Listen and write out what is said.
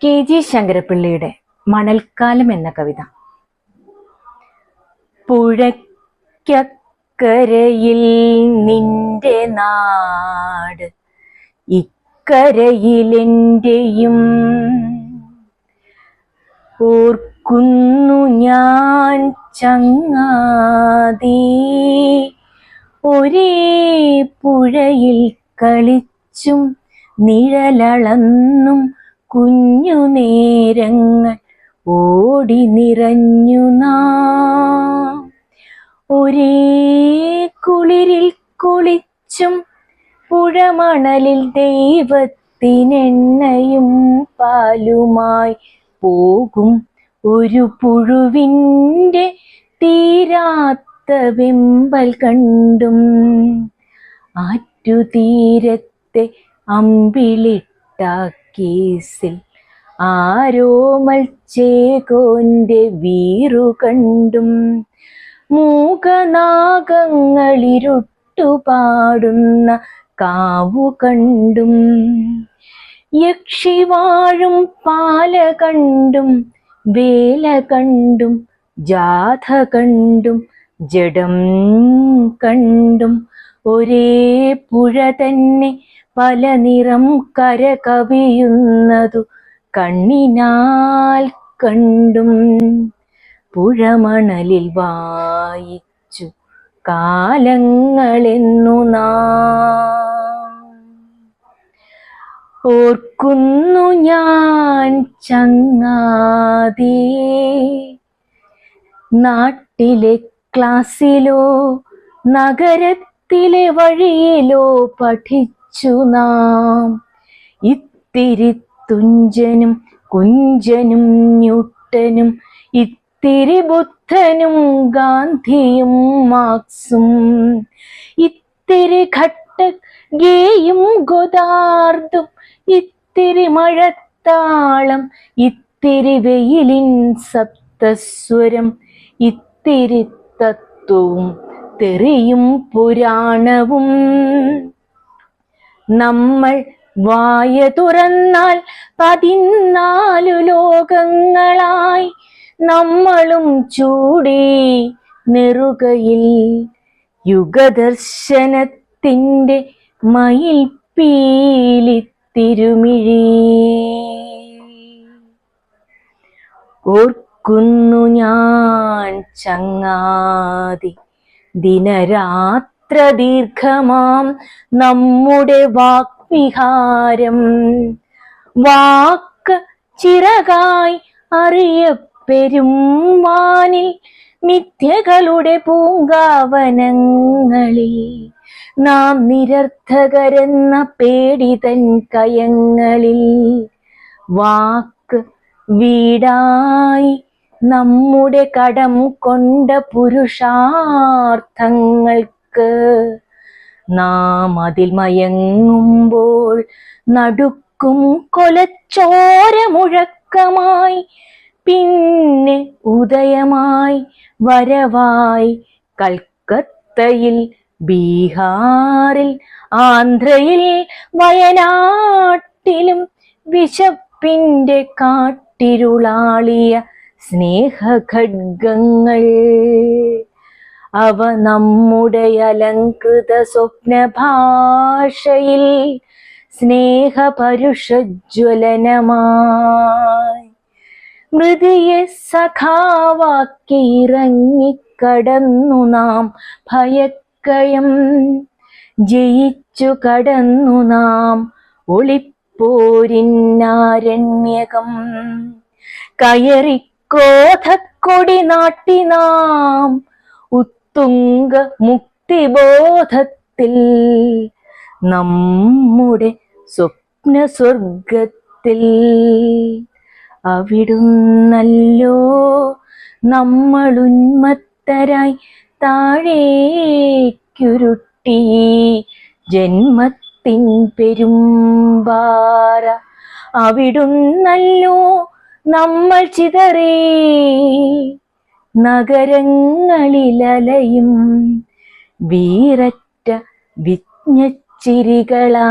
KG ശങ്കരപ്പിള്ളയുടെ മണൽക്കാലം എന്ന കവിത. പുഴയ്ക്കക്കരയിൽ നിന്റെ നാട്, ഇക്കരയിലെൻ്റെയും. ഓർക്കുന്നു ഞാൻ ചങ്ങാതി, ഒരേ പുഴയിൽ കളിച്ചും നിഴലളന്നും കുഞ്ഞു നേരങ്ങൾ ഓടി നിറഞ്ഞു നാം. ഒരേ കുളിരിൽ കുളിച്ചും പുഴമണലിൽ ദൈവത്തിനെണ്ണയും പാലുമായി പോകും ഒരു പുഴുവിൻ്റെ തീരാത്ത വെമ്പൽ കണ്ടും. ആറ്റുതീരത്തെ അമ്പിളിട്ട കേസിൽ ആരോമൽ ചേകോന്റെ വീറു കണ്ടും. മൂകനാഗങ്ങളിരുട്ടുപാടുന്ന കാവു കണ്ടും. യക്ഷി വാഴും പാല കണ്ടും വേല കണ്ടും ജാഥ കണ്ടും ജഡം കണ്ടും. ഒരേ പുഴ തന്നെ പല നിറം കര കവിയുന്നതു കണ്ണിനാൽ കണ്ടും. പുഴമണലിൽ വായിച്ചു കാലങ്ങളെന്നു നാം. ഓർക്കുന്നു ഞാൻ ചങ്ങാതി, നാട്ടിലെ ക്ലാസ്സിലോ നഗരത്തിലെ വഴിയിലോ പഠിച്ചു നാം. ഇത്തിരി തുഞ്ചനും കുഞ്ചനും ന്യൂട്ടനും, ഇത്തിരി ബുദ്ധനും ഗാന്ധിയും മാർക്സും, ഇത്തിരി ഘട്ടഗേയും ഗോദാർദും, ഇത്തിരി മഴത്താളം, ഇത്തിരി വെയിലിൻ സപ്തസ്വരം, ഇത്തിരി തത്വവും തെറിയും പുരാണവും. നമ്മൾ വായ തുറന്നാൽ 14 ലോകങ്ങളായി നമ്മളും ചൂടി നെറുകയിൽ യുഗദർശനത്തിൻ്റെ മയിൽപ്പീലി തിരുമിഴി. ഓർക്കുന്നു ഞാൻ ചങ്ങാതി, ദിനരാത്ര ദീർഘമാം നമ്മുടെ വാക്വിഹാരം. വാക്ക് ചിറകായി അറിയപ്പെരും വാനിൽ മിഥ്യകളുടെ പൂങ്കാവനങ്ങളിൽ നാം നിരർത്ഥകരെന്ന പേടിതൻ കയങ്ങളിൽ. വാക്ക് വീടായി നമ്മുടെ കടം കൊണ്ട പുരുഷാർത്ഥങ്ങൾക്ക് നാം അതിൽ മയങ്ങുമ്പോൾ നടുക്കും കൊലച്ചോര മുഴക്കമായി. പിന്നെ ഉദയമായി വരവായി കൽക്കത്തയിൽ, ബീഹാറിൽ, ആന്ധ്രയിൽ, വയനാട്ടിലും വിശപ്പിൻ്റെ കാട്ടിരുളാളിയ സ്നേഹഖഡ്ഗങ്ങൾ. അവ നമ്മുടെ അലങ്കൃത സ്വപ്നഭാഷയിൽ സ്നേഹപരുഷജ്വലനമായി മൃതിയെ സഖാവാക്കി ഇറങ്ങിക്കടന്നു നാം ഭയക്കയം. ജയിച്ചു കടന്നു നാം ഒളിപ്പോരിന്നാരണ്യകം. കയറിക്കോധക്കൊടി നാട്ടി നാം ഉത്തുംഗ മുക്തിബോധത്തിൽ, നമ്മുടെ സ്വപ്ന സ്വർഗത്തിൽ. അവിടുന്നല്ലോ നമ്മൾ ഉന്മത്തരായി താഴേക്കുരുട്ടി ജന്മത്തിൻ പെരുമ്പാറ. അവിടുന്നല്ലോ നമ്മൾ ചിതറി നഗരങ്ങളിലലയും വീററ്റ വിജ്ഞച്ചിരികളാ.